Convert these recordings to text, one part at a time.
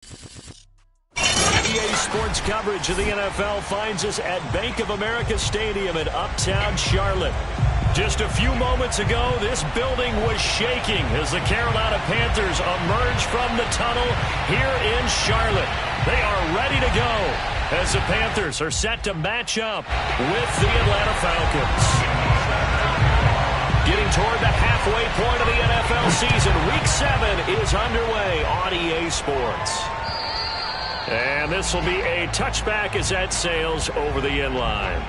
EA Sports coverage of the NFL finds us at Bank of America Stadium in Uptown Charlotte. Just a few moments ago, this building was shaking as the Carolina Panthers emerge from the tunnel here in Charlotte. They are ready to go as the Panthers are set to match up with the Atlanta Falcons. Getting toward the halfway point of the NFL season, Week 7 is underway on EA Sports. And this will be a touchback as that sails over the end line.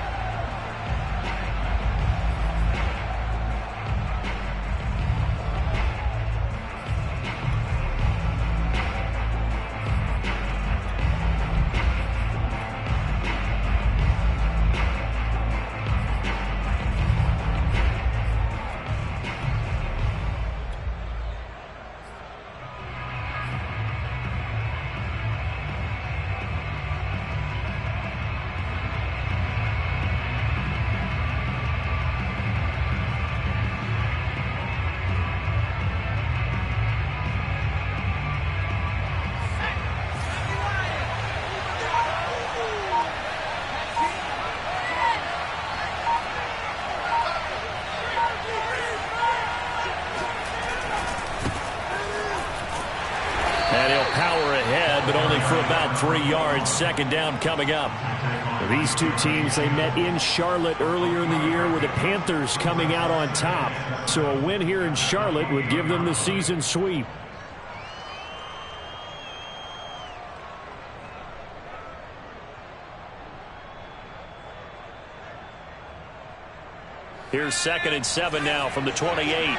Power ahead, but only for about 3 yards. Second down coming up. These two teams, they met in Charlotte earlier in the year with the Panthers coming out on top. So a win here in Charlotte would give them the season sweep. Here's 2nd and 7 now from the 28.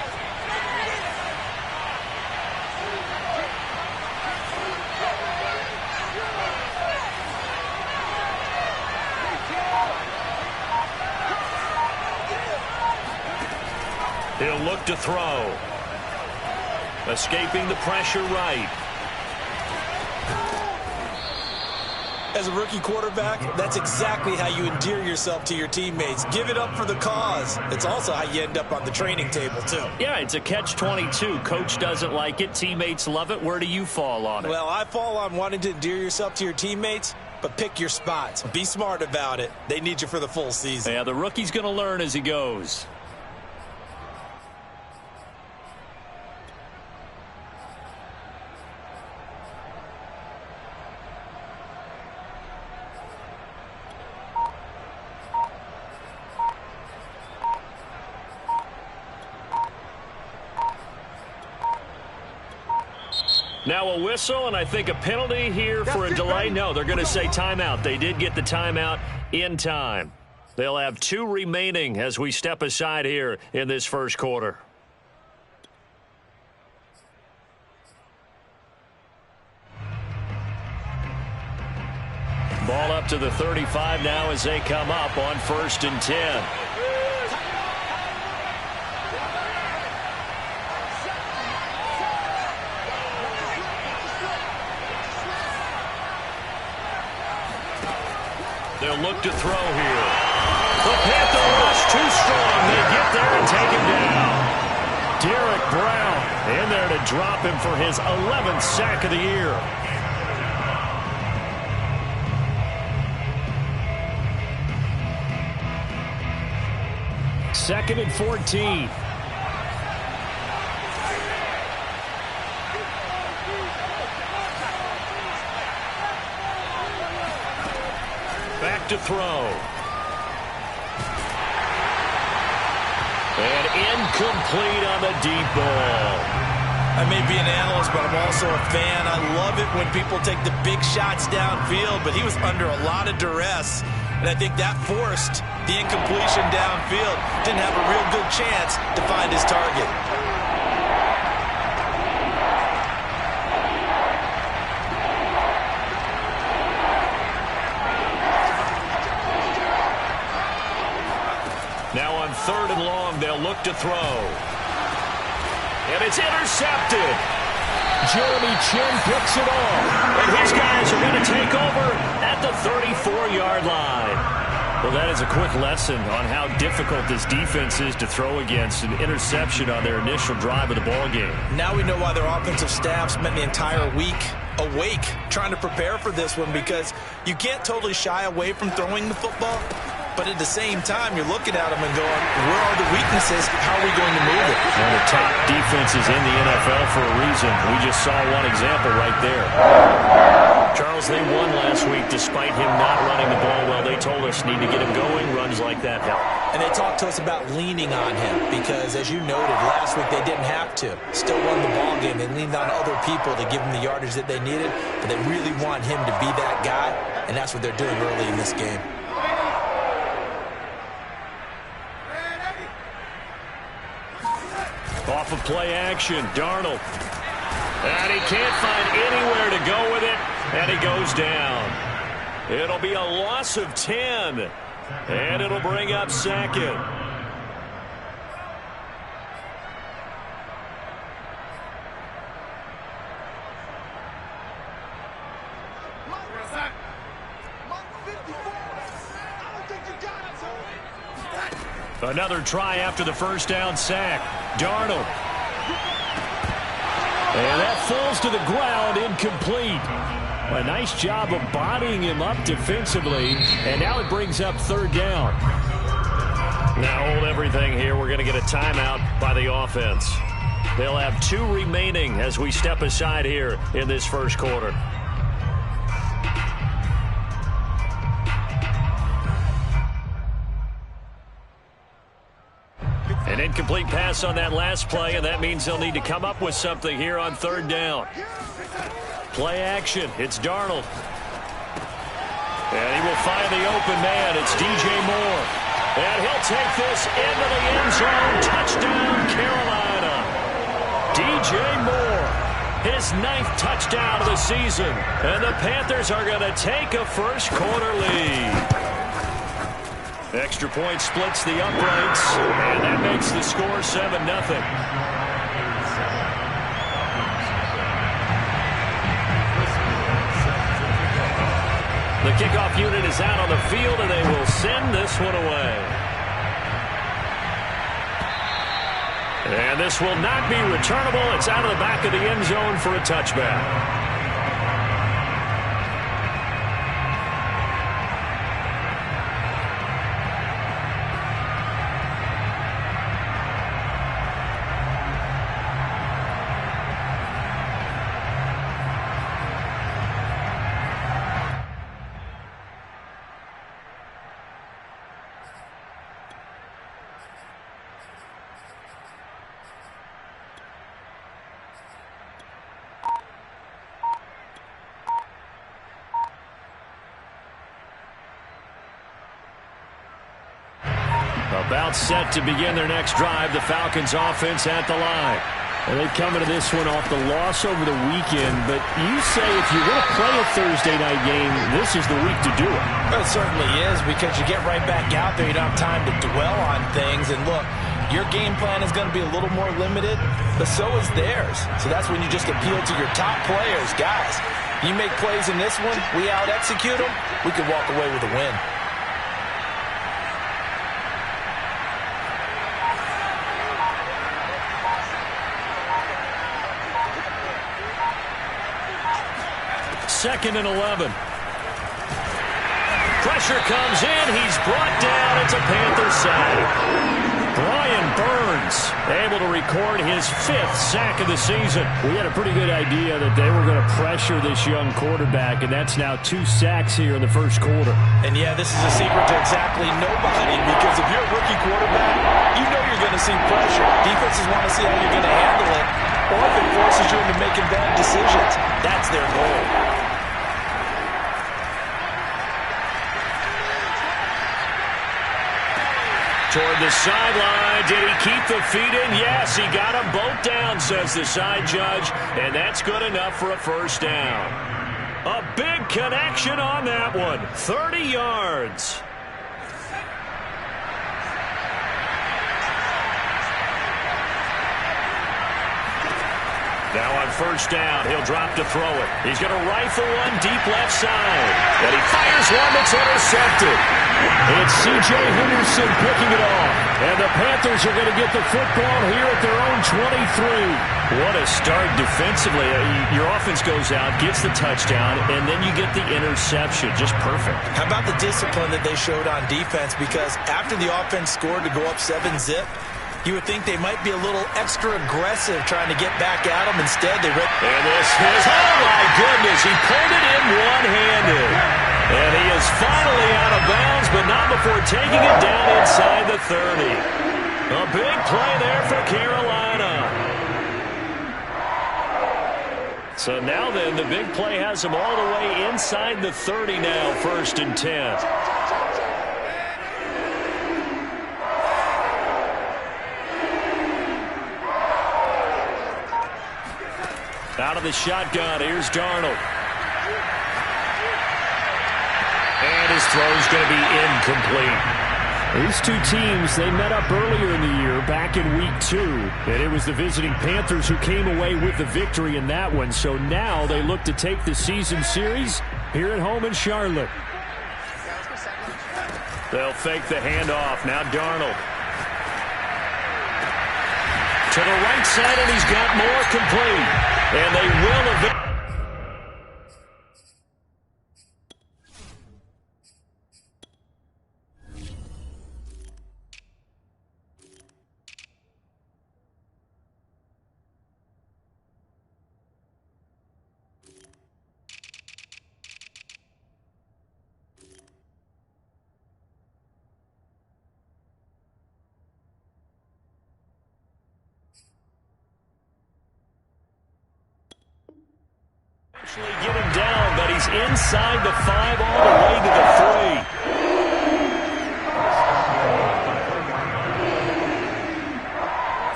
He'll look to throw. Escaping the pressure right. As a rookie quarterback, that's exactly how you endear yourself to your teammates. Give it up for the cause. It's also how you end up on the training table, too. Yeah, it's a catch-22. Coach doesn't like it. Teammates love it. Where do you fall on it? Well, I fall on wanting to endear yourself to your teammates, but pick your spots. Be smart about it. They need you for the full season. Yeah, the rookie's going to learn as he goes. Now a whistle, and I think a penalty here for a delay. No, they're going to say timeout. They did get the timeout in time. They'll have 2 remaining as we step aside here in this first quarter. Ball up to the 35 now as they come up on 1st and 10. They'll look to throw here. The Panther rush too strong. They get there and take him down. Derek Brown in there to drop him for his 11th sack of the year. Second and 14. Back to throw. And incomplete on the deep ball. I may be an analyst, but I'm also a fan. I love it when people take the big shots downfield, but he was under a lot of duress, and I think that forced the incompletion downfield. Didn't have a real good chance to find his target. Now on 3rd and long, they'll look to throw. And it's intercepted. Jeremy Chin picks it off. And his guys are going to take over at the 34-yard line. Well, that is a quick lesson on how difficult this defense is to throw against. An interception on their initial drive of the ballgame. Now we know why their offensive staff spent the entire week awake, trying to prepare for this one, because you can't totally shy away from throwing the football. But at the same time, you're looking at them and going, where are the weaknesses? How are we going to move it? One of the top defenses in the NFL for a reason. We just saw one example right there. Charles, they won last week despite him not running the ball well. They told us need to get him going. Runs like that help. And they talked to us about leaning on him because, as you noted, last week they didn't have to. Still won the ball game. They leaned on other people to give them the yardage that they needed, but they really want him to be that guy, and that's what they're doing early in this game. Off of play action, Darnold. And he can't find anywhere to go with it, and he goes down. It'll be a loss of 10, and it'll bring up second. Another try after the first down sack. Darnold. And that falls to the ground, incomplete. A nice job of bodying him up defensively, and now it brings up third down. Now hold everything here. We're going to get a timeout by the offense. They'll have 2 remaining as we step aside here in this first quarter. An incomplete pass on that last play, and that means they'll need to come up with something here on third down. Play action. It's Darnold. And he will find the open man. It's DJ Moore. And he'll take this into the end zone. Touchdown, Carolina. DJ Moore, his 9th touchdown of the season. And the Panthers are going to take a first quarter lead. Extra point splits the uprights, and that makes the score 7-0. The kickoff unit is out on the field, and they will send this one away. And this will not be returnable. It's out of the back of the end zone for a touchback. About set to begin their next drive. The Falcons offense at the line. And they come into this one off the loss over the weekend. But you say if you're going to play a Thursday night game, this is the week to do it. Well, it certainly is, because you get right back out there. You don't have time to dwell on things. And look, your game plan is going to be a little more limited, but so is theirs. So that's when you just appeal to your top players. Guys, you make plays in this one, we out-execute them, we could walk away with a win. Second and 11. Pressure comes in. He's brought down. It's a Panther sack. Brian Burns able to record his 5th sack of the season. We had a pretty good idea that they were going to pressure this young quarterback, and that's now 2 sacks here in the first quarter. And yeah, this is a secret to exactly nobody, because if you're a rookie quarterback, you know you're going to see pressure. Defenses want to see how you're going to handle it, or if it forces you into making bad decisions. That's their goal. Toward the sideline. Did he keep the feet in? Yes, he got them both down, says the side judge, and that's good enough for a first down. A big connection on that one. 30 yards. Now on first down, he'll drop to throw it. He's going to rifle one deep left side. And he fires one that's intercepted. It's C.J. Henderson picking it off. And the Panthers are going to get the football here at their own 23. What a start defensively. Your offense goes out, gets the touchdown, and then you get the interception. Just perfect. How about the discipline that they showed on defense? Because after the offense scored to go up 7-zip, you would think they might be a little extra aggressive trying to get back at them. Instead, they read. And this is, oh my goodness, he pulled it in one-handed. And he is finally out of bounds, but not before taking it down inside the 30. A big play there for Carolina. So now then, the big play has him all the way inside the 30 now, 1st and 10. Out of the shotgun, here's Darnold. And his throw's going to be incomplete. These two teams, they met up earlier in the year, back in Week 2. And it was the visiting Panthers who came away with the victory in that one. So now they look to take the season series here at home in Charlotte. They'll fake the handoff. Now Darnold. To the right side, and he's got more complete. And they will eventually. Get him down, but he's inside the 5 all the way to the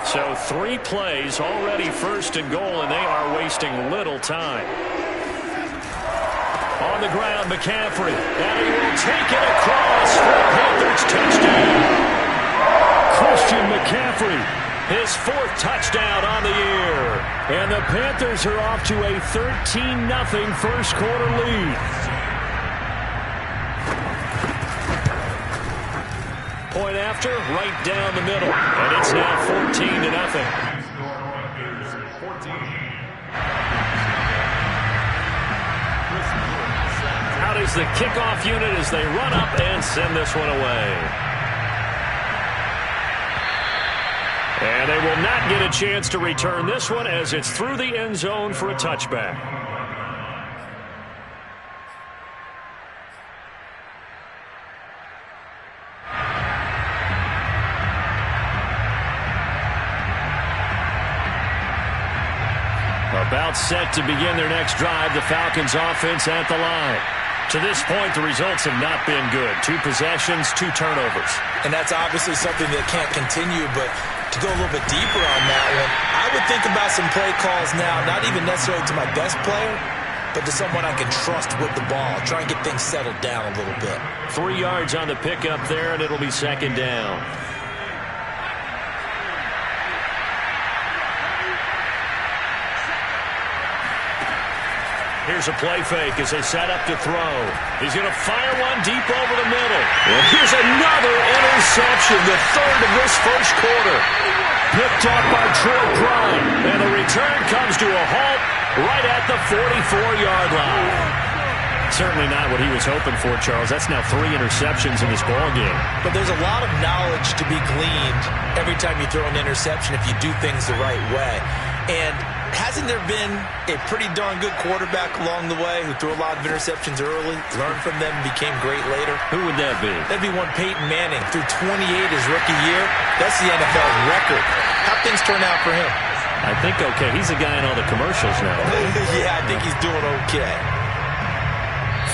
3. So 3 plays, already 1st and goal, and they are wasting little time. On the ground, McCaffrey. And he will take it across for a Panthers touchdown. Christian McCaffrey. His 4th touchdown on the year. And the Panthers are off to a 13-0 first quarter lead. Point after, right down the middle. And it's now 14-0. Out is the kickoff unit as they run up and send this one away. And they will not get a chance to return this one as it's through the end zone for a touchback. About set to begin their next drive, the Falcons offense at the line. To this point, the results have not been good. 2 possessions, 2 turnovers. And that's obviously something that can't continue, but to go a little bit deeper on that one, I would think about some play calls now, not even necessarily to my best player, but to someone I can trust with the ball. Try and get things settled down a little bit. 3 yards on the pickup there, and it'll be 2nd down. Here's a play fake as they set up to throw. He's going to fire one deep over the middle. And here's another interception, the 3rd of this first quarter. Picked up by Troy Prime. And the return comes to a halt right at the 44-yard line. Certainly not what he was hoping for, Charles. That's now 3 interceptions in this ballgame. But there's a lot of knowledge to be gleaned every time you throw an interception if you do things the right way. And hasn't there been a pretty darn good quarterback along the way who threw a lot of interceptions early, learned from them, and became great later? Who would that be? That'd be one Peyton Manning. Threw 28 his rookie year. That's the NFL record. How'd things turn out for him? I think okay. He's a guy in all the commercials now. Yeah, I think he's doing okay.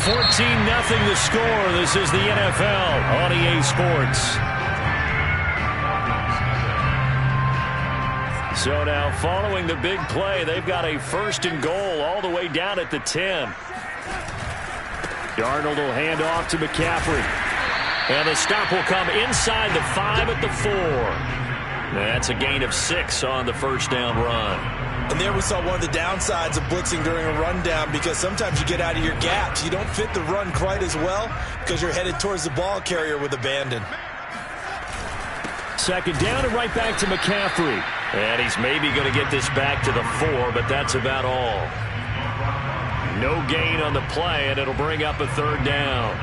14-0 the score. This is the NFL on EA Sports. So now following the big play, they've got a 1st and goal all the way down at the 10. Darnold will hand off to McCaffrey. And the stop will come inside the 5 at the 4. That's a gain of 6 on the 1st down run. And there we saw one of the downsides of blitzing during a rundown, because sometimes you get out of your gaps. You don't fit the run quite as well because you're headed towards the ball carrier with abandon. Second down and right back to McCaffrey. And he's maybe going to get this back to the 4, but that's about all. No gain on the play, and it'll bring up a third down.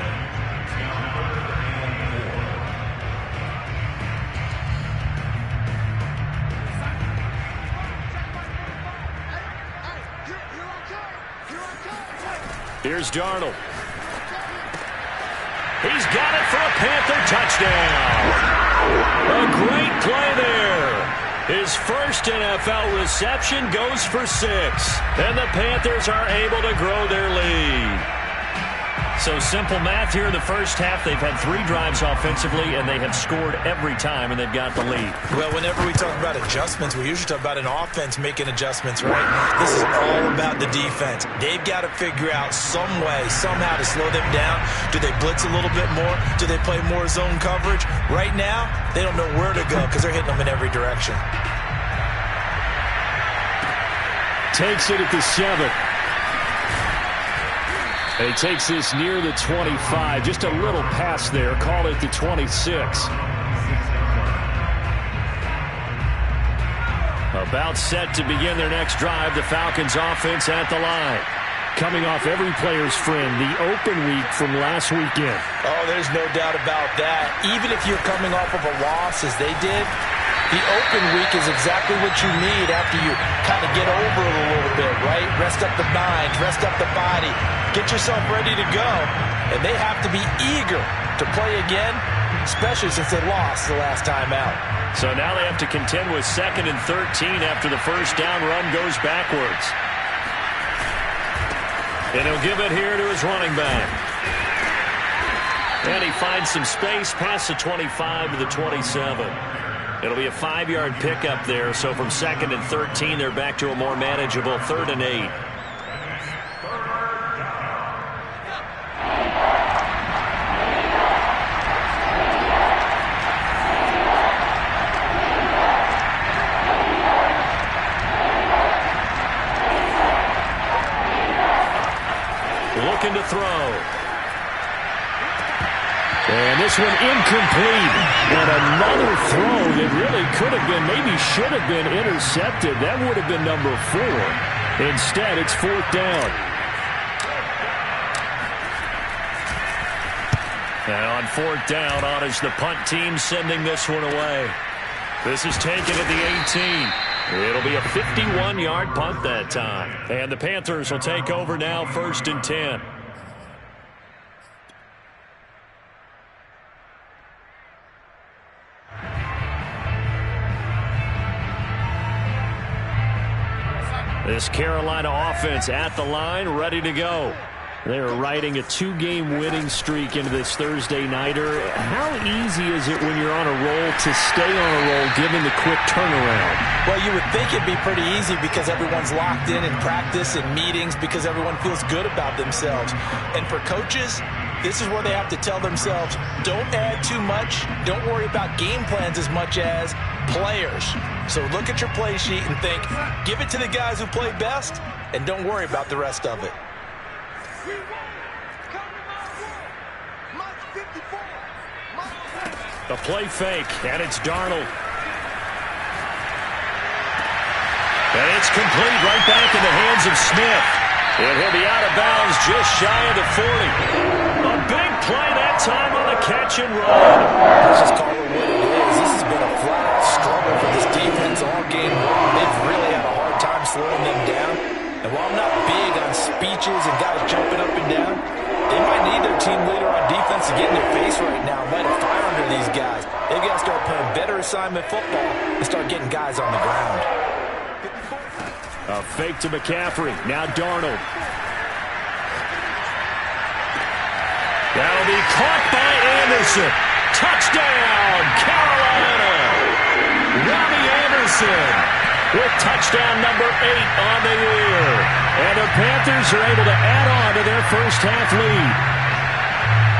Here's Darnold. He's got it for a Panther touchdown. A great play there. His first NFL reception goes for 6. And the Panthers are able to grow their lead. So simple math here in the first half. They've had 3 drives offensively, and they have scored every time, and they've got the lead. Well, whenever we talk about adjustments, we usually talk about an offense making adjustments, right? This is all about the defense. They've got to figure out some way, somehow to slow them down. Do they blitz a little bit more? Do they play more zone coverage? Right now, they don't know where to go because they're hitting them in every direction. Takes it at the 7. He takes this near the 25. Just a little pass there. Call it the 26. About set to begin their next drive. The Falcons offense at the line. Coming off every player's friend, the open week from last weekend. Oh, there's no doubt about that. Even if you're coming off of a loss as they did, the open week is exactly what you need after you kind of get over it a little bit, right? Rest up the mind, rest up the body, get yourself ready to go. And they have to be eager to play again, especially since they lost the last time out. So now they have to contend with 2nd and 13 after the first down run goes backwards. And he'll give it here to his running back. And he finds some space past the 25 to the 27. It'll be a 5-yard pickup there. So from 2nd and 13, they're back to a more manageable 3rd and 8. Looking to throw. And this one incomplete. And another throw that really could have been, maybe should have been intercepted. That would have been number 4. Instead, it's 4th down. And on 4th down, on is the punt team sending this one away. This is taken at the 18. It'll be a 51-yard punt that time. And the Panthers will take over now, 1st and 10. This Carolina offense at the line, ready to go. They are riding a 2-game winning streak into this Thursday nighter. How easy is it when you're on a roll to stay on a roll given the quick turnaround? Well, you would think it'd be pretty easy because everyone's locked in practice and meetings because everyone feels good about themselves. And for coaches, this is where they have to tell themselves, don't add too much. Don't worry about game plans as much as players. So look at your play sheet and think, give it to the guys who play best, and don't worry about the rest of it. The play fake, and it's Darnold. And it's complete right back in the hands of Smith. And he'll be out of bounds just shy of the 40. A big play that time on the catch and run. Let's just call it what it is. This has been a flat struggle for this defense all game long. They've really had a hard time slowing them down. And while I'm not big on speeches and guys jumping up and down, they might need their team leader on defense to get in their face right now and light a fire under these guys. They've got to start playing better assignment football and start getting guys on the ground. A fake to McCaffrey. Now Darnold. That'll be caught by Anderson. Touchdown, Carolina. Robbie Anderson with touchdown number 8 on the year. And the Panthers are able to add on to their first half lead.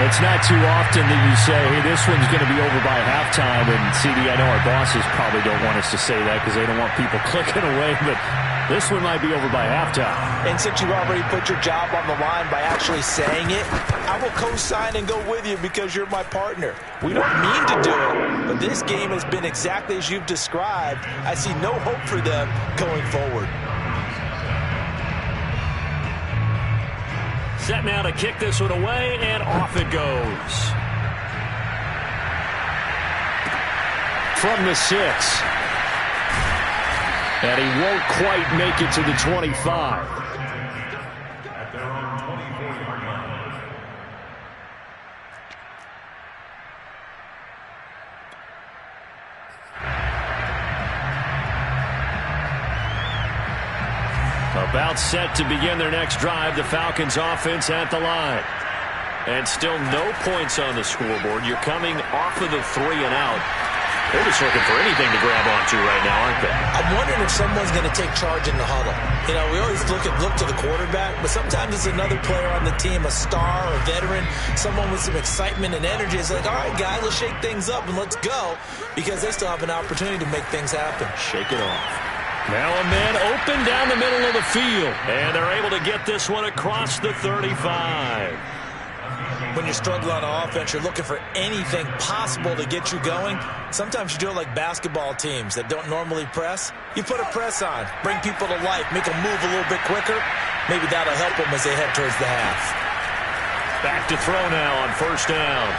It's not too often that you say, hey, this one's going to be over by halftime. And, CD, I know our bosses probably don't want us to say that because they don't want people clicking away, but this one might be over by halftime. And since you already put your job on the line by actually saying it, I will co-sign and go with you because you're my partner. We don't mean to do it, but this game has been exactly as you've described. I see no hope for them going forward. Set now to kick this one away, and off it goes. From the 6. And he won't quite make it to the 25. At their own 24-yard line. About set to begin their next drive, the Falcons offense at the line. And still no points on the scoreboard. You're coming off of the 3 and out. They're just looking for anything to grab onto right now, aren't they? I'm wondering if someone's going to take charge in the huddle. You know, we always look to the quarterback, but sometimes it's another player on the team, a star, a veteran, someone with some excitement and energy. It's like, all right, guys, let's shake things up and let's go, because they still have an opportunity to make things happen. Shake it off. Now a man open down the middle of the field, and they're able to get this one across the 35. When you're struggling on offense, you're looking for anything possible to get you going. Sometimes you do it like basketball teams that don't normally press. You put a press on, bring people to life, make them move a little bit quicker. Maybe that'll help them as they head towards the half. Back to throw now on first down.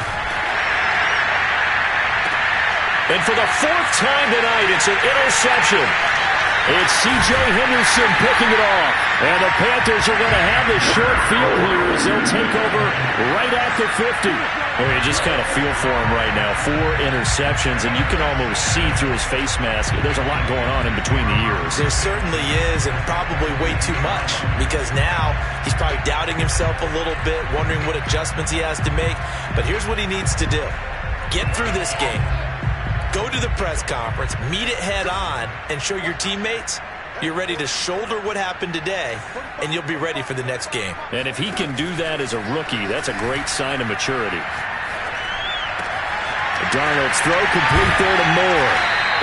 And for the 4th time tonight, it's an interception. It's C.J. Henderson picking it off. And the Panthers are going to have this short field here as they'll take over right at the 50. Well, you just kind of feel for him right now. 4 interceptions, and you can almost see through his face mask. There's a lot going on in between the ears. There certainly is, and probably way too much, because now he's probably doubting himself a little bit, wondering what adjustments he has to make. But here's what he needs to do. Get through this game. Go to the press conference, meet it head on, and show your teammates you're ready to shoulder what happened today, and you'll be ready for the next game. And if he can do that as a rookie, that's a great sign of maturity. Darnold's throw complete there to Moore.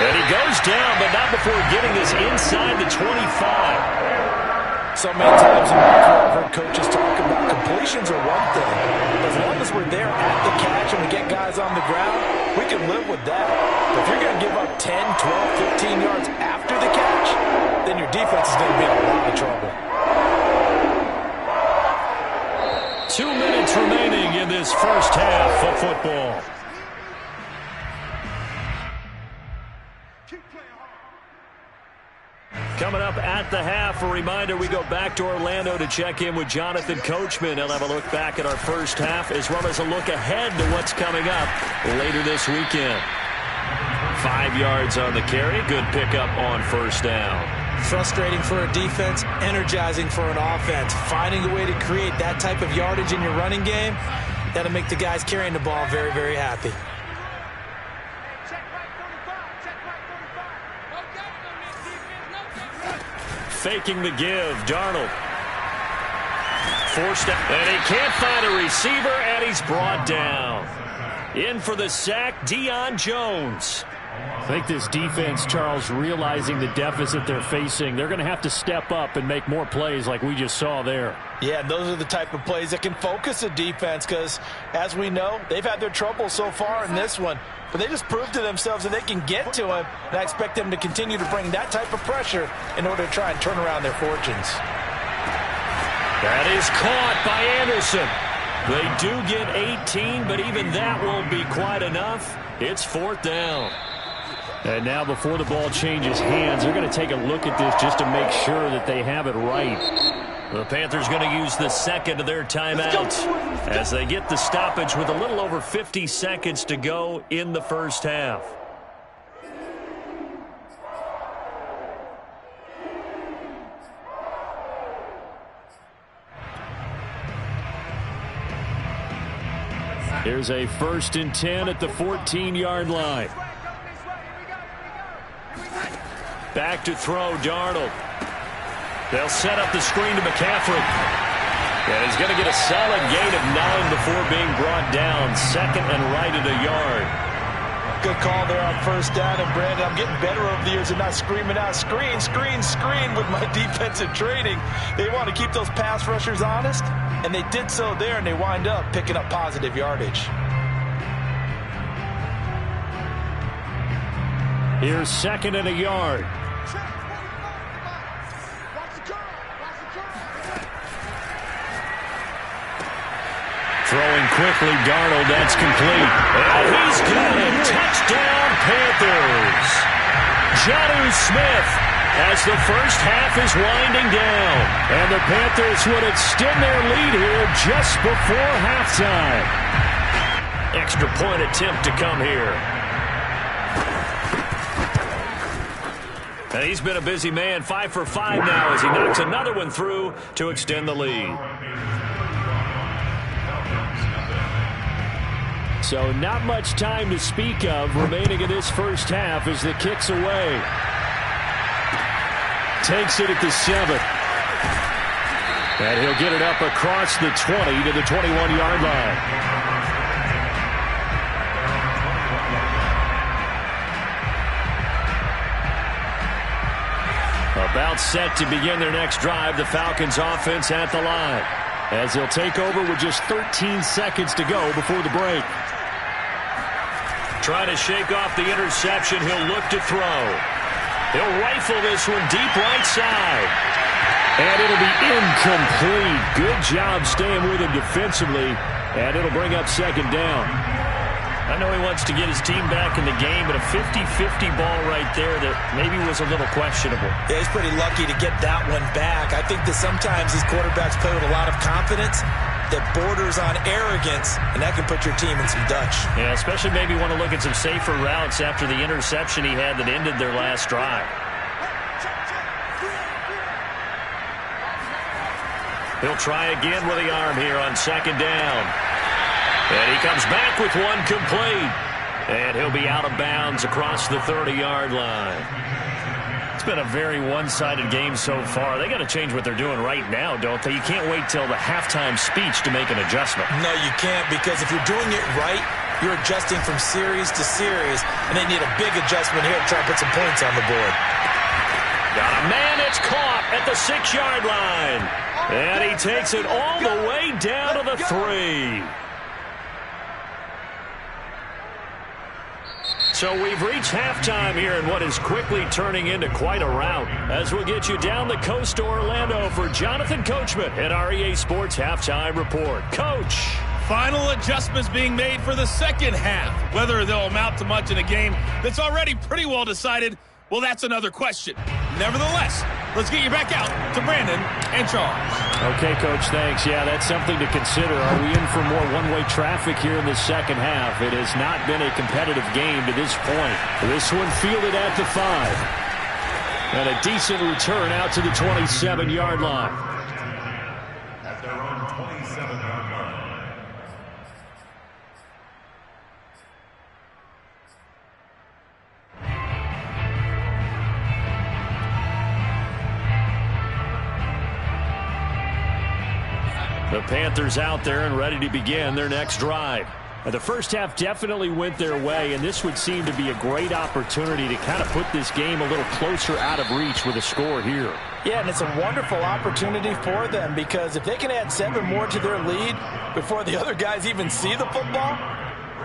And he goes down, but not before getting this inside the 25. So many times in my career, I've heard coaches talk about completions are one thing. As long as we're there at the catch and we get guys on the ground, we can live with that. But if you're going to give up 10, 12, 15 yards after the catch, then your defense is going to be in a lot of trouble. 2 minutes remaining in this first half of football. Coming up at the half, a reminder, we go back to Orlando to check in with Jonathan Coachman. He'll have a look back at our first half as well as a look ahead to what's coming up later this weekend. 5 yards on the carry. Good pickup on first down. Frustrating for a defense, energizing for an offense. Finding a way to create that type of yardage in your running game, that'll make the guys carrying the ball very, very happy. Faking the give, Darnold. Forced out, and he can't find a receiver, and he's brought down. In for the sack, Deion Jones. I think this defense, Charles, realizing the deficit they're facing, they're going to have to step up and make more plays like we just saw there. Yeah, those are the type of plays that can focus a defense because, as we know, they've had their trouble so far in this one. But they just proved to themselves that they can get to him, and I expect them to continue to bring that type of pressure in order to try and turn around their fortunes. That is caught by Anderson. They do get 18, but even that won't be quite enough. It's 4th down. And now before the ball changes hands, they're going to take a look at this just to make sure that they have it right. The Panthers going to use the second of their timeout as they get the stoppage with a little over 50 seconds to go in the first half. Here's a 1st and 10 at the 14-yard line. Back to throw, Darnold. They'll set up the screen to McCaffrey. And he's going to get a solid gain of 9 before being brought down. Second and right at a yard. Good call there on first down. And, Brandon, I'm getting better over the years and not screaming out, screen, screen, screen with my defensive training. They want to keep those pass rushers honest, and they did so there, and they wind up picking up positive yardage. Here's second and a yard. Throwing quickly, Darnold, that's complete. And he's got it. Touchdown, Panthers. Jonnu Smith as the first half is winding down. And the Panthers would extend their lead here just before halftime. Extra point attempt to come here. And he's been a busy man, 5 for 5 now as he knocks another one through to extend the lead. So not much time to speak of remaining in this first half as the kick's away. Takes it at the 7. And he'll get it up across the 20 to the 21-yard line. About set to begin their next drive, the Falcons offense at the line, as they'll take over with just 13 seconds to go before the break. Trying to shake off the interception. He'll look to throw. He'll rifle this one deep right side. And it'll be incomplete. Good job staying with him defensively. And it'll bring up second down. I know he wants to get his team back in the game, but a 50-50 ball right there that maybe was a little questionable. Yeah, he's pretty lucky to get that one back. I think that sometimes these quarterbacks play with a lot of confidence that borders on arrogance, and that can put your team in some Dutch. Yeah, especially maybe want to look at some safer routes after the interception he had that ended their last drive. He'll try again with the arm here on second down. And he comes back with one complete. And he'll be out of bounds across the 30-yard line. It's been a very one-sided game so far. They got to change what they're doing right now, don't they? You can't wait till the halftime speech to make an adjustment. No, you can't, because if you're doing it right, you're adjusting from series to series, and they need a big adjustment here to try to put some points on the board. Got a man that's caught at the 6-yard line. And he takes it all the way down to the 3. So we've reached halftime here in what is quickly turning into quite a rout, as we'll get you down the coast to Orlando for Jonathan Coachman at our EA Sports Halftime Report. Coach. Final adjustments being made for the second half. Whether they'll amount to much in a game that's already pretty well decided, well, that's another question. Nevertheless, let's get you back out to Brandon and Charles. Okay, Coach, thanks. Yeah, that's something to consider. Are we in for more one-way traffic here in the second half? It has not been a competitive game to this point. This one fielded at the 5. And a decent return out to the 27-yard line. At their own 27-yard line. The Panthers out there and ready to begin their next drive. The first half definitely went their way, and this would seem to be a great opportunity to kind of put this game a little closer out of reach with a score here. Yeah, and it's a wonderful opportunity for them, because if they can add 7 more to their lead before the other guys even see the football,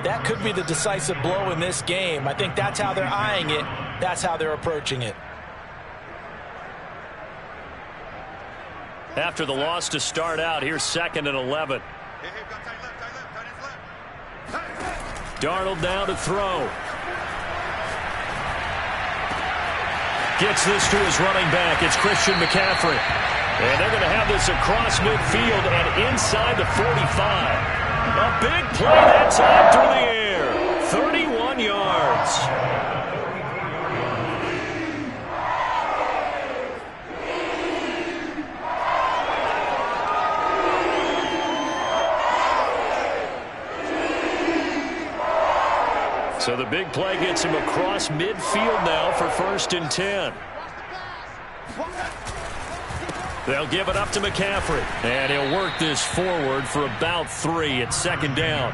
that could be the decisive blow in this game. I think that's how they're eyeing it. That's how they're approaching it. After the loss to start out, here's second and 11. Darnold down to throw. Gets this to his running back. It's Christian McCaffrey. And they're going to have this across midfield and inside the 45. A big play that time through the air. 31 yards. So the big play gets him across midfield now for 1st and 10. They'll give it up to McCaffrey. And he'll work this forward for about 3 at second down.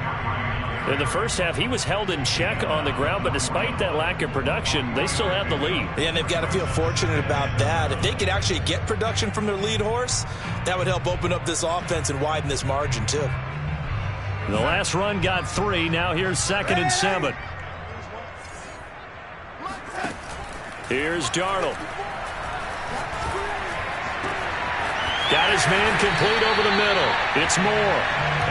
In the first half, he was held in check on the ground, but despite that lack of production, they still have the lead. And they've got to feel fortunate about that. If they could actually get production from their lead horse, that would help open up this offense and widen this margin, too. The last run got 3. Now here's 2nd and 7. Here's Darnold. Got his man complete over the middle. It's Moore.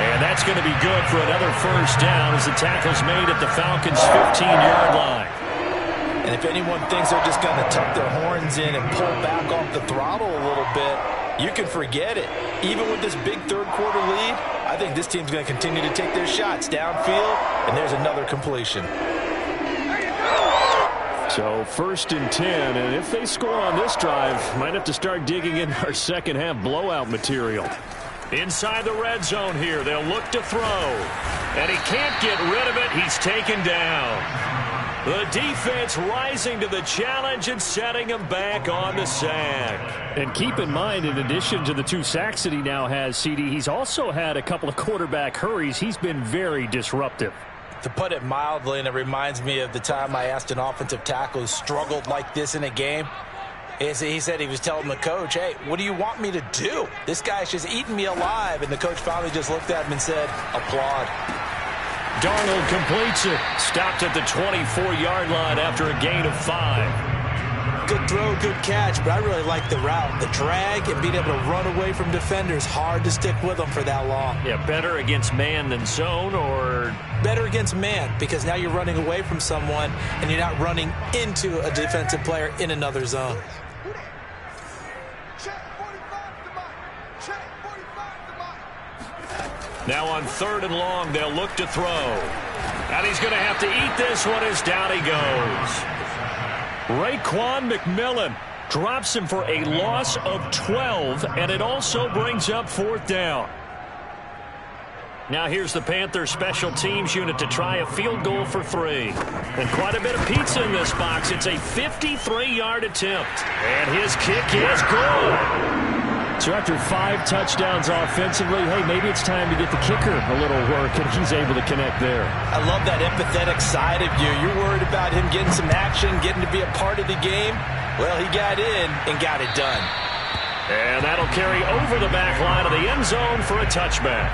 And that's going to be good for another first down as the tackle's made at the Falcons' 15-yard line. And if anyone thinks they're just going to tuck their horns in and pull back off the throttle a little bit, you can forget it. Even with this big third-quarter lead, I think this team's going to continue to take their shots downfield, and there's another completion. So 1st and 10, and if they score on this drive, might have to start digging in our second half blowout material. Inside the red zone here, they'll look to throw. And he can't get rid of it. He's taken down. The defense rising to the challenge and setting him back on the sack. And keep in mind, in addition to the 2 sacks that he now has, CD, he's also had a couple of quarterback hurries. He's been very disruptive. To put it mildly, and it reminds me of the time I asked an offensive tackle who struggled like this in a game. He said he was telling the coach, hey, what do you want me to do? This guy's just eating me alive. And the coach finally just looked at him and said, applaud. Darnold completes it. Stopped at the 24-yard line after a gain of 5. Good throw, good catch, but I really like the route. The drag and being able to run away from defenders, hard to stick with them for that long. Yeah, better against man than zone, or? Better against man, because now you're running away from someone and you're not running into a defensive player in another zone. Now on 3rd and long, they'll look to throw. And he's going to have to eat this one as down he goes. Raekwon McMillan drops him for a loss of 12, and it also brings up 4th down. Now here's the Panthers special teams unit to try a field goal for 3. And quite a bit of pizza in this box. It's a 53-yard attempt. And his kick is good. So after 5 touchdowns offensively, hey, maybe it's time to get the kicker a little work, and he's able to connect there. I love that empathetic side of you. You're worried about him getting some action, getting to be a part of the game. Well, he got in and got it done. And that'll carry over the back line of the end zone for a touchback.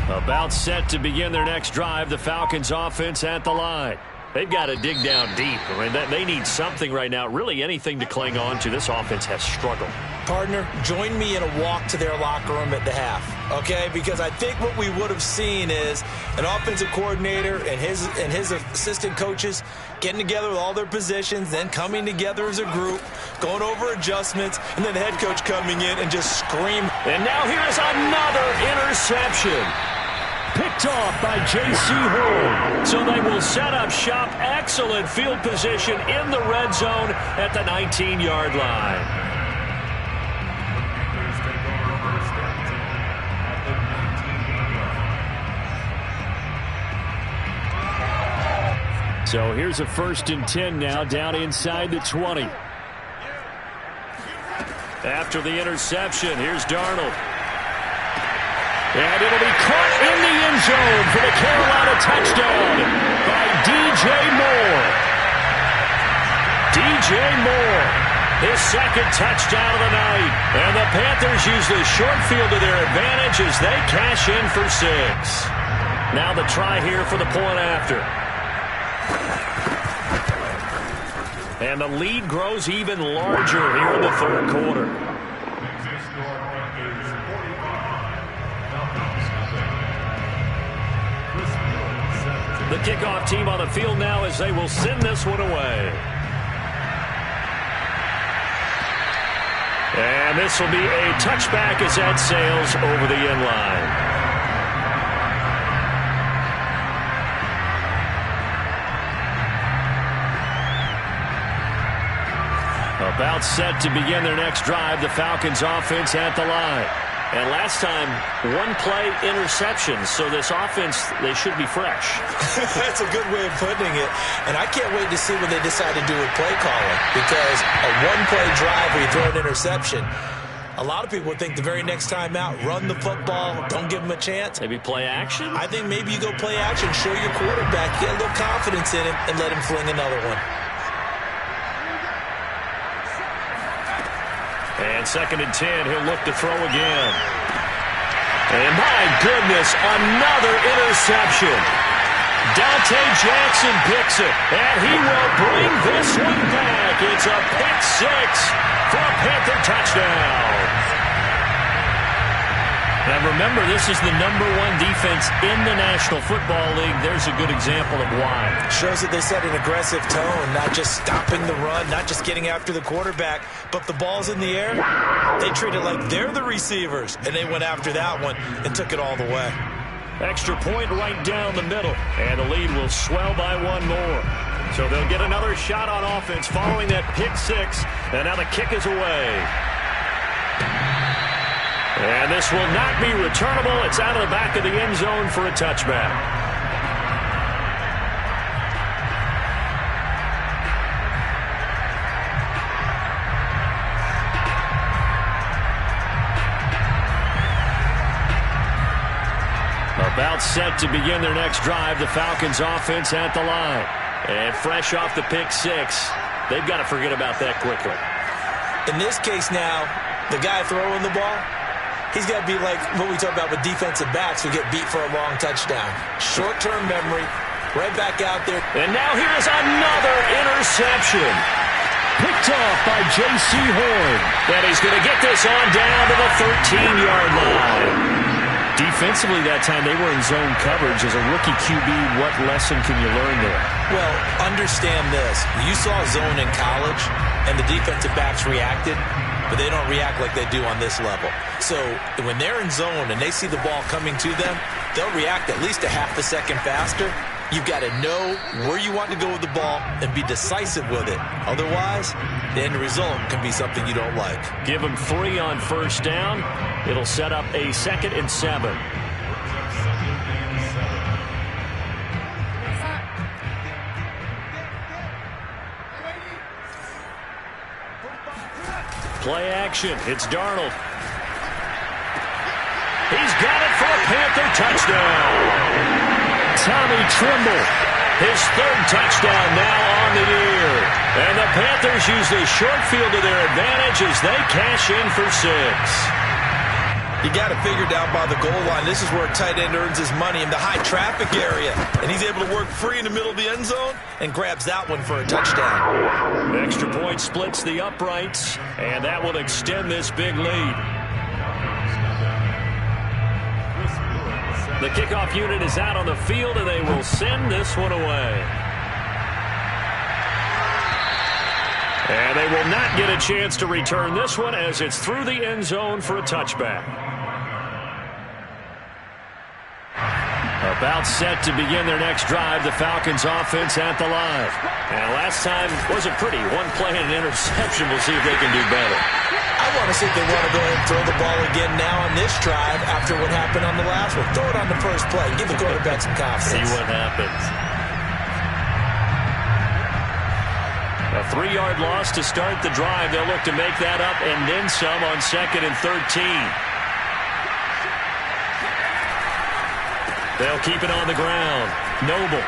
About set to begin their next drive, the Falcons offense at the line. They've got to dig down deep. I mean, they need something right now, really anything to cling on to. This offense has struggled. Partner, join me in a walk to their locker room at the half, okay? Because I think what we would have seen is an offensive coordinator and his assistant coaches getting together with all their positions, then coming together as a group, going over adjustments, and then the head coach coming in and just scream. And now here's another interception. Picked off by J.C. Horn. So they will set up shop. Excellent field position in the red zone at the 19-yard line. So here's a 1st and 10 now, down inside the 20. After the interception, here's Darnold. And it'll be caught in the end zone for the Carolina touchdown by D.J. Moore. D.J. Moore, his 2nd touchdown of the night. And the Panthers use the short field to their advantage as they cash in for 6. Now the try here for the point after. And the lead grows even larger here in the 3rd quarter. The kickoff team on the field now as they will send this one away. And this will be a touchback as that sails over the end line. About set to begin their next drive, the Falcons offense at the line. And last time, one play interception, so this offense, they should be fresh. That's a good way of putting it. And I can't wait to see what they decide to do with play calling, because a one-play drive where you throw an interception, a lot of people would think the very next time out, run the football, don't give them a chance. Maybe play action? I think maybe you go play action, show your quarterback, get a little confidence in him, and let him fling another one. And 2nd and 10, he'll look to throw again. And my goodness, another interception. Dante Jackson picks it, and he will bring this one back. It's a pick six for a Panther touchdown. Now remember, this is the #1 defense in the National Football League. There's a good example of why. Shows that they set an aggressive tone, not just stopping the run, not just getting after the quarterback, but if the ball's in the air, they treat it like they're the receivers, and they went after that one and took it all the way. Extra point right down the middle, and the lead will swell by one more. So they'll get another shot on offense following that pick six, and now the kick is away. And this will not be returnable. It's out of the back of the end zone for a touchback. About set to begin their next drive, the Falcons offense at the line. And fresh off the pick six, they've got to forget about that quickly. In this case now, the guy throwing the ball, he's got to be like what we talk about with defensive backs who get beat for a long touchdown. Short-term memory, right back out there. And now here's another interception. Picked off by J.C. Horn. And he's going to get this on down to the 13-yard line. Defensively that time, they were in zone coverage. As a rookie QB, what lesson can you learn there? Well, understand this. You saw zone in college, and the defensive backs reacted, but they don't react like they do on this level. So when they're in zone and they see the ball coming to them, they'll react at least a half a second faster. You've got to know where you want to go with the ball and be decisive with it. Otherwise, the end result can be something you don't like. Give them 3 on first down. It'll set up a 2nd and 7. Play action. It's Darnold. He's got it for a Panther touchdown. Tommy Tremble, his 3rd touchdown now on the year. And the Panthers use the short field to their advantage as they cash in for 6. You got to figure down by the goal line. This is where a tight end earns his money in the high traffic area. And he's able to work free in the middle of the end zone and grabs that one for a touchdown. The extra point splits the uprights, and that will extend this big lead. The kickoff unit is out on the field, and they will send this one away. And they will not get a chance to return this one as it's through the end zone for a touchback. About set to begin their next drive, the Falcons offense at the line. And last time wasn't pretty. One play and an interception. We'll see if they can do better. I want to see if they want to go ahead and throw the ball again now on this drive after what happened on the last one. Throw it on the first play. Give the quarterback some confidence. See what happens. A 3-yard loss to start the drive. They'll look to make that up and then some on 2nd and 13. They'll keep it on the ground. Noble.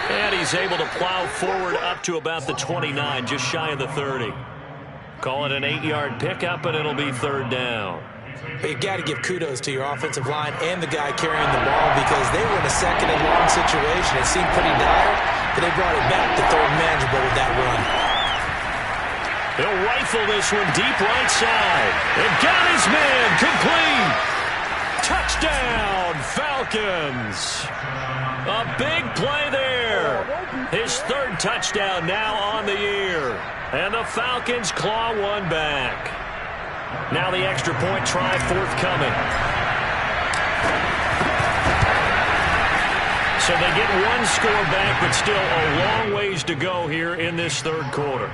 And he's able to plow forward up to about the 29, just shy of the 30. Call it an 8-yard pickup, and it'll be 3rd down. But you got to give kudos to your offensive line and the guy carrying the ball because they were in a 2nd and long situation. It seemed pretty dire, but they brought it back to 3rd and manageable with that run. He'll rifle this one deep right side. And got his man complete. Touchdown, Falcons. A big play there. His third touchdown now on the year. And the Falcons claw one back. Now the extra point try forthcoming. So they get one score back, but still a long ways to go here in this third quarter.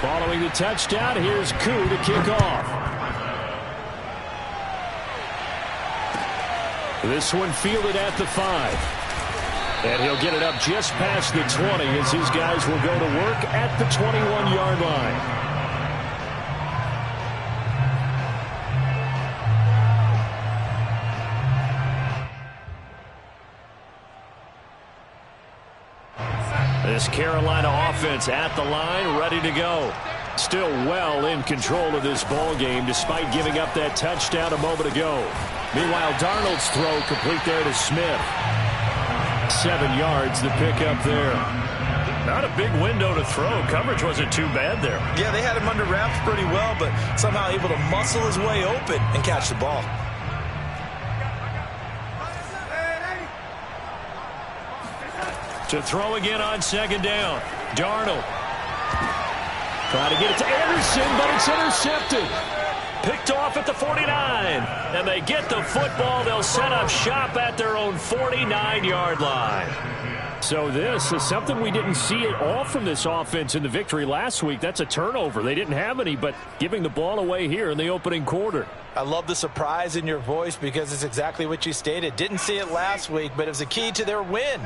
Following the touchdown, here's Koo to kick off. This one fielded at the 5. And he'll get it up just past the 20 as his guys will go to work at the 21-yard line. This Carolina offense at the line, ready to go. Still well in control of this ball game despite giving up that touchdown a moment ago. Meanwhile, Darnold's throw complete there to Smith. 7 yards, the pickup there. Not a big window to throw. Coverage wasn't too bad there. Yeah, they had him under wraps pretty well, but somehow able to muscle his way open and catch the ball. To throw again on second down. Darnold. Trying to get it to Anderson, but it's intercepted. Picked off at the 49. And they get the football. They'll set up shop at their own 49-yard line. So this is something we didn't see at all from this offense in the victory last week. That's a turnover. They didn't have any, but giving the ball away here in the opening quarter. I love the surprise in your voice because it's exactly what you stated. Didn't see it last week, but it was a key to their win.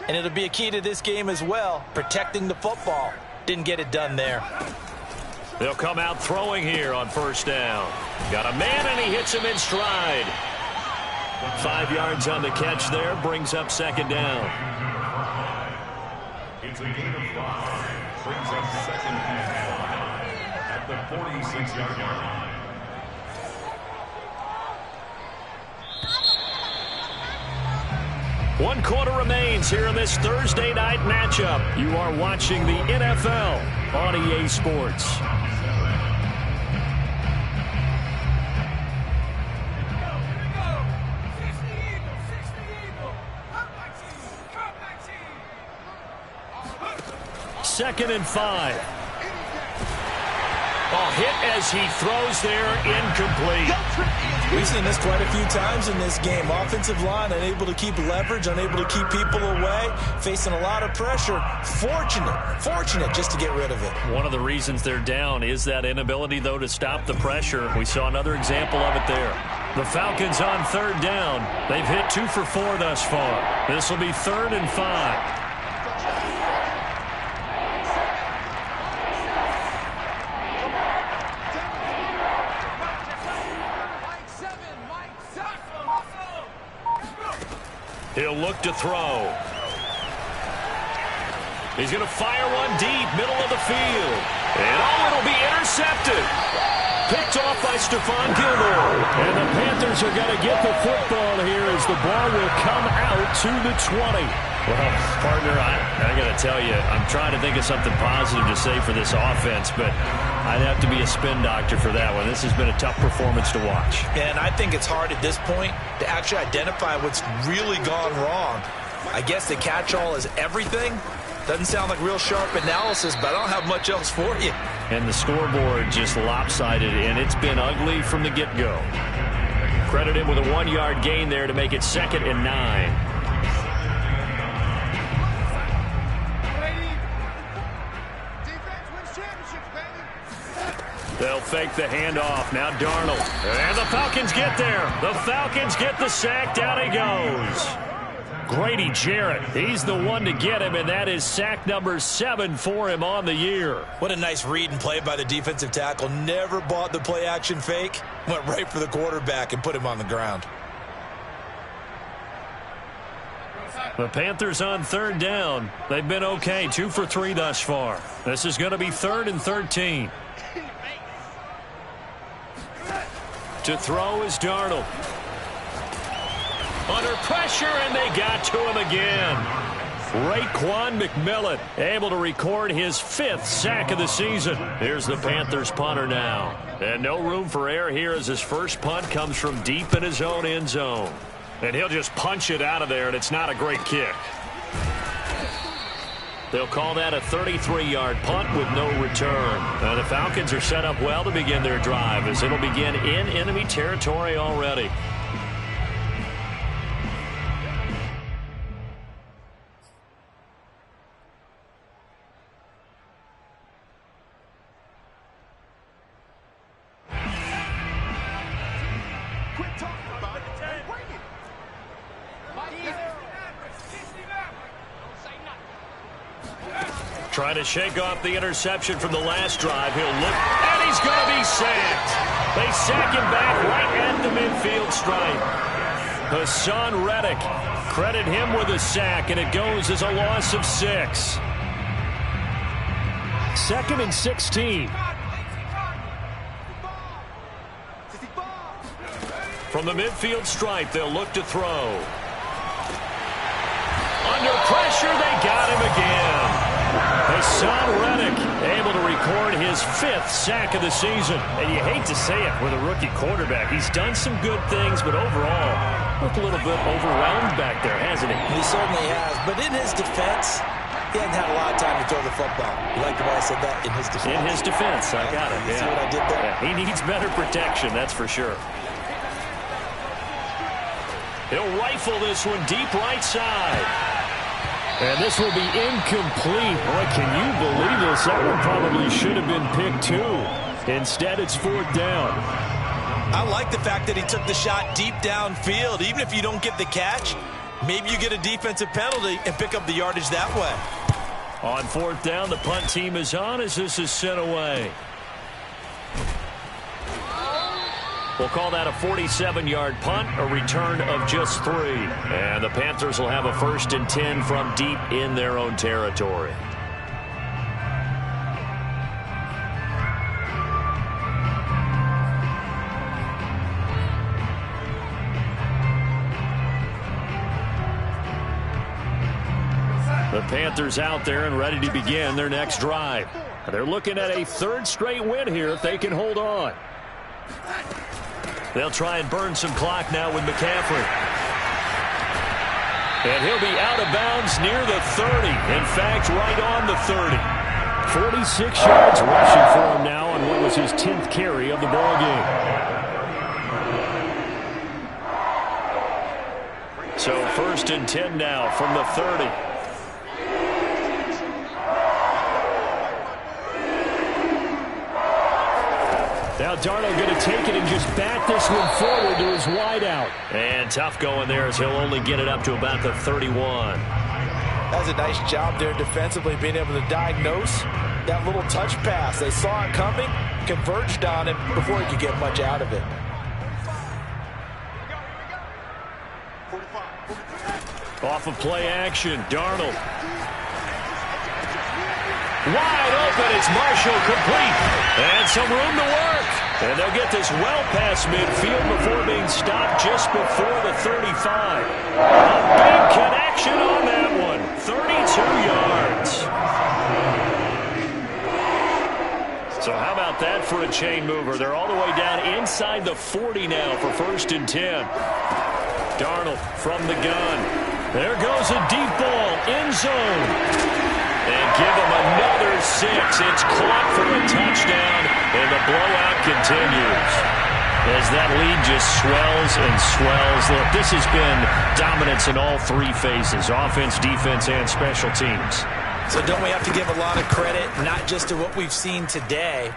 And it'll be a key to this game as well, protecting the football. Didn't get it done there. They'll come out throwing here on first down. Got a man, and he hits him in stride. 5 yards on the catch there, brings up second down. It's a gain of 5. Brings up second and 5 at the 46-yard line. One quarter remains here in this Thursday night matchup. You are watching the NFL on EA Sports. Second and 5. Oh, hit as he throws there, incomplete. We've seen this quite a few times in this game. Offensive line unable to keep leverage, unable to keep people away, facing a lot of pressure. Fortunate just to get rid of it. One of the reasons they're down is that inability, though, to stop the pressure. We saw another example of it there. The Falcons on third down. They've hit 2 for 4 thus far. This will be 3rd and 5. He'll look to throw. He's going to fire one deep, middle of the field. And it'll be intercepted. Picked off by Stephon Gilmore. And the Panthers are going to get the football here as the ball will come out to the 20. Well, partner, I got to tell you, I'm trying to think of something positive to say for this offense, but I'd have to be a spin doctor for that one. This has been a tough performance to watch. And I think it's hard at this point to actually identify what's really gone wrong. I guess the catch-all is everything. Doesn't sound like real sharp analysis, but I don't have much else for you. And the scoreboard just lopsided, and it's been ugly from the get-go. Credit him with a 1-yard gain there to make it 2nd and 9. They'll fake the handoff. Now Darnold. And the Falcons get there. The Falcons get the sack. Down he goes. Grady Jarrett, he's the one to get him, and that is sack number 7 for him on the year. What a nice read and play by the defensive tackle. Never bought the play-action fake. Went right for the quarterback and put him on the ground. The Panthers on third down. They've been okay. 2 for 3 thus far. This is going to be 3rd and 13. To throw is Darnold. Under pressure, and they got to him again. Raekwon McMillan able to record his 5th sack of the season. Here's the Panthers punter now. And no room for error here as his first punt comes from deep in his own end zone. And he'll just punch it out of there, and it's not a great kick. They'll call that a 33-yard punt with no return. The Falcons are set up well to begin their drive as it'll begin in enemy territory already. Trying to shake off the interception from the last drive. He'll look, and he's going to be sacked. They sack him back right at the midfield stripe. Hassan Reddick, credit him with a sack, and it goes as a loss of 6. 2nd and 16. From the midfield stripe, they'll look to throw. Under pressure, they got him again. Hassan Reddick able to record his 5th sack of the season. And you hate to say it with a rookie quarterback. He's done some good things, but overall, looked a little bit overwhelmed back there, hasn't he? He certainly has. But in his defense, he hasn't had a lot of time to throw the football. You like the way I said that? In his defense. In his defense, I got it. See what I did there? Yeah, he needs better protection, that's for sure. He'll rifle this one deep right side. And this will be incomplete. Boy, can you believe this? That one probably should have been picked too. Instead, it's 4th down. I like the fact that he took the shot deep downfield. Even if you don't get the catch, maybe you get a defensive penalty and pick up the yardage that way. On 4th down, the punt team is on as this is sent away. We'll call that a 47-yard punt, a return of just 3. And the Panthers will have a 1st and 10 from deep in their own territory. The Panthers out there and ready to begin their next drive. They're looking at a 3rd straight win here if they can hold on. They'll try and burn some clock now with McCaffrey. And he'll be out of bounds near the 30. In fact, right on the 30. 46 yards rushing for him now on what was his 10th carry of the ball game. So 1st and 10 now from the 30. Now Darnold going to take it and just bat this one forward to his wideout. And tough going there as he'll only get it up to about the 31. That's a nice job there defensively, being able to diagnose that little touch pass. They saw it coming, converged on it before he could get much out of it. Off of play action, Darnold. Wide open, it's Marshall complete. And some room to work. And they'll get this well past midfield before being stopped just before the 35. A big connection on that one. 32 yards. So how about that for a chain mover? They're all the way down inside the 40 now for 1st and 10. Darnold from the gun. There goes a deep ball, end zone. And give him another 6. It's caught for a touchdown, and the blowout continues. As that lead just swells and swells. Look, this has been dominance in all 3 phases, offense, defense, and special teams. So don't we have to give a lot of credit, not just to what we've seen today,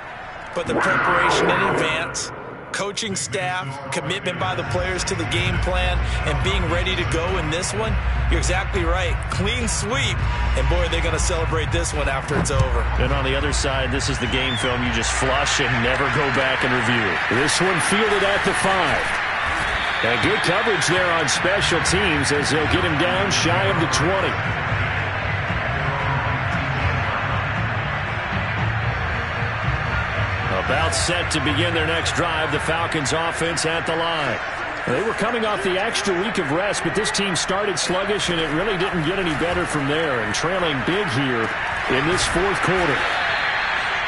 but the preparation in advance, coaching staff, commitment by the players to the game plan, and being ready to go in this one? You're exactly right. Clean sweep. And, boy, they're going to celebrate this one after it's over. And on the other side, this is the game film you just flush and never go back and review. This one fielded at the 5. And good coverage there on special teams as they'll get him down shy of the 20. About set to begin their next drive, the Falcons offense at the line. They were coming off the extra week of rest, but this team started sluggish, and it really didn't get any better from there, and trailing big here in this fourth quarter.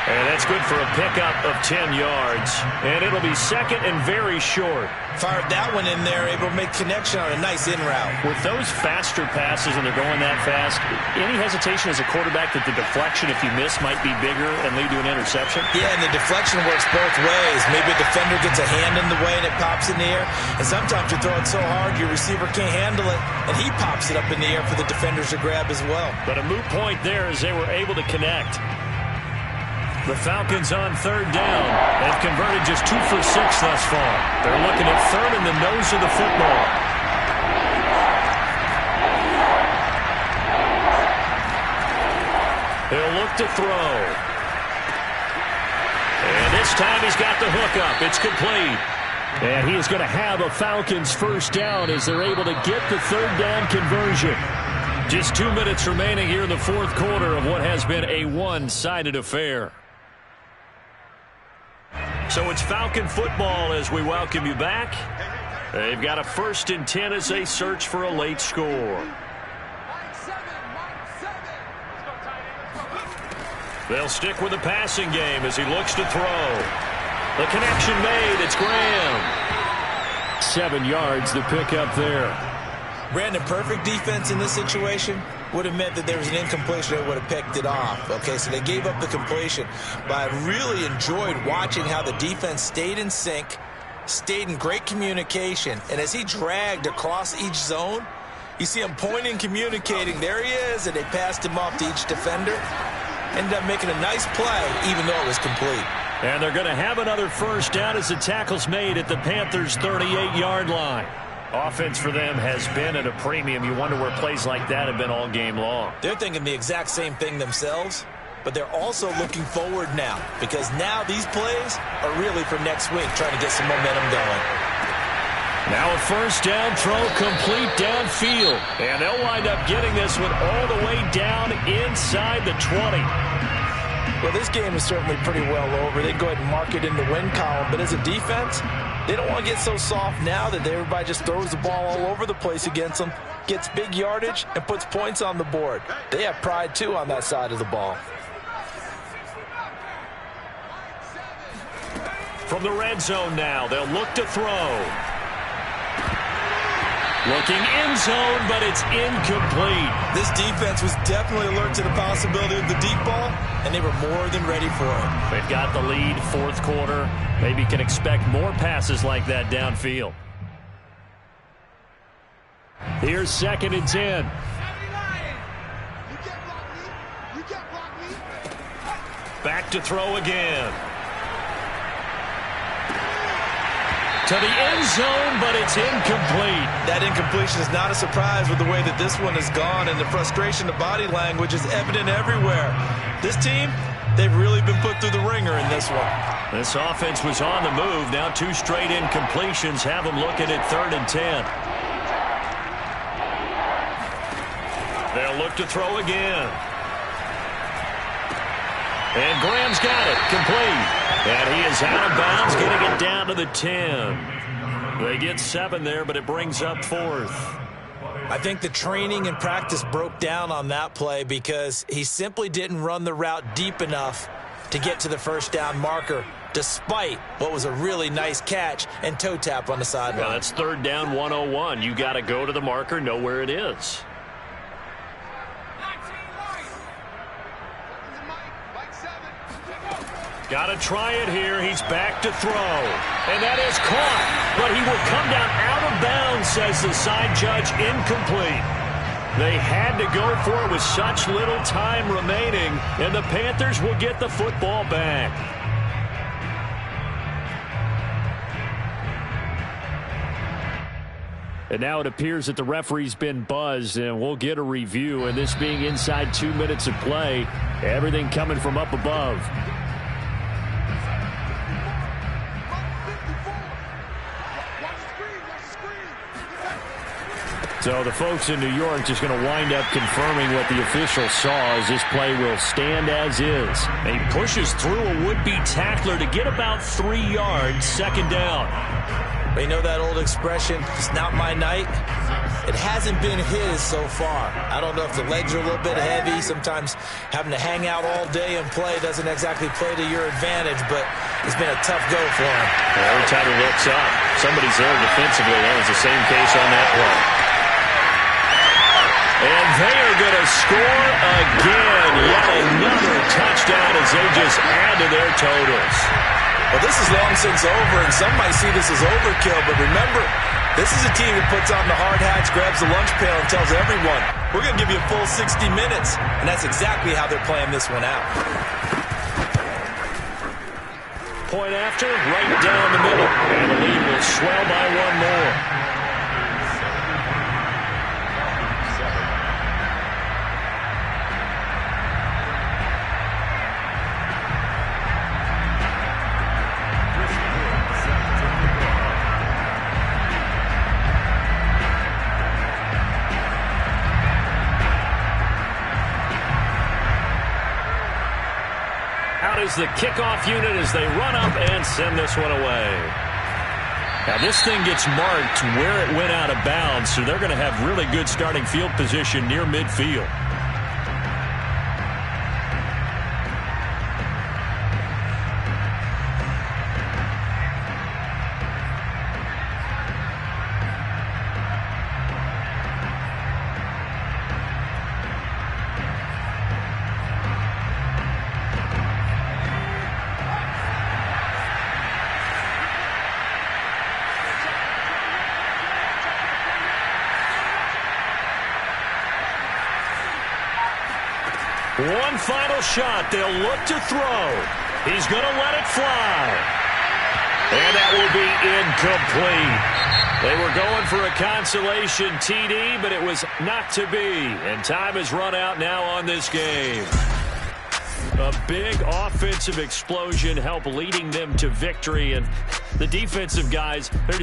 And that's good for a pickup of 10 yards. And it'll be second and very short. Fired that one in there, able to make connection on a nice in route. With those faster passes and they're going that fast, any hesitation as a quarterback that the deflection, if you miss, might be bigger and lead to an interception? Yeah, and the deflection works both ways. Maybe a defender gets a hand in the way and it pops in the air. And sometimes you throw it so hard your receiver can't handle it, and he pops it up in the air for the defenders to grab as well. But a moot point there as they were able to connect. The Falcons on third down. They've converted just 2 for 6 thus far. They're looking at third in the nose of the football. He'll look to throw. And this time he's got the hook up. It's complete. And he is going to have a Falcons first down as they're able to get the third down conversion. Just 2 minutes remaining here in the fourth quarter of what has been a one-sided affair. So it's Falcon football as we welcome you back. They've got a 1st and 10 as they search for a late score. They'll stick with the passing game as he looks to throw. The connection made. It's Graham. 7 yards, the pickup there. Brandon, perfect defense in this situation would have meant that there was an incompletion that would have picked it off. Okay, so they gave up the completion. But I really enjoyed watching how the defense stayed in sync, stayed in great communication, and as he dragged across each zone, you see him pointing, communicating. There he is, and they passed him off to each defender. Ended up making a nice play, even though it was complete. And they're going to have another first down as the tackle's made at the Panthers' 38-yard line. Offense for them has been at a premium. You wonder where plays like that have been all game long. They're thinking the exact same thing themselves, but they're also looking forward now because now these plays are really for next week, trying to get some momentum going. Now a first down throw complete downfield. And they'll wind up getting this one all the way down inside the 20. Well, this game is certainly pretty well over. They go ahead and mark it in the win column, but as a defense, they don't want to get so soft now that everybody just throws the ball all over the place against them, gets big yardage, and puts points on the board. They have pride, too, on that side of the ball. From the red zone now, they'll look to throw. Looking end zone, but it's incomplete. This defense was definitely alert to the possibility of the deep ball, and they were more than ready for it. They've got the lead, fourth quarter. Maybe can expect more passes like that downfield. Here's 2nd and 10. Back to throw again. To the end zone, but it's incomplete. That incompletion is not a surprise with the way that this one has gone, and the frustration, the body language is evident everywhere. This team, they've really been put through the ringer in this one. This offense was on the move. Now 2 straight incompletions have them looking at 3rd and 10. They'll look to throw again. And Graham's got it, complete. And he is out of bounds, getting it down to the 10. They get 7 there, but it brings up 4th. I think the training and practice broke down on that play because he simply didn't run the route deep enough to get to the first down marker, despite what was a really nice catch and toe tap on the sideline. Well, that's 3rd down 101. You got to go to the marker, know where it is. Got to try it here. He's back to throw. And that is caught. But he will come down out of bounds, says the side judge. Incomplete. They had to go for it with such little time remaining. And the Panthers will get the football back. And now it appears that the referee's been buzzed, and we'll get a review. And this being inside 2 minutes of play, everything coming from up above. So the folks in New York just going to wind up confirming what the official saw as this play will stand as is. He pushes through a would-be tackler to get about 3 yards, 2nd down. But you know that old expression, it's not my night? It hasn't been his so far. I don't know if the legs are a little bit heavy. Sometimes having to hang out all day and play doesn't exactly play to your advantage, but it's been a tough go for him. Every time he looks up, somebody's there defensively. That was the same case on that play. And they are going to score again. Yet another touchdown as they just add to their totals. Well, this is long since over, and some might see this as overkill, but remember, this is a team that puts on the hard hats, grabs the lunch pail, and tells everyone, we're going to give you a full 60 minutes. And that's exactly how they're playing this one out. Point after, right down the middle. And the lead will swell by one more. Is the kickoff unit as they run up and send this one away. Now this thing gets marked where it went out of bounds, so they're going to have really good starting field position near midfield. One final shot. They'll look to throw. He's going to let it fly. And that will be incomplete. They were going for a consolation TD, but it was not to be. And time has run out now on this game. A big offensive explosion helped leading them to victory. And the defensive guys, they're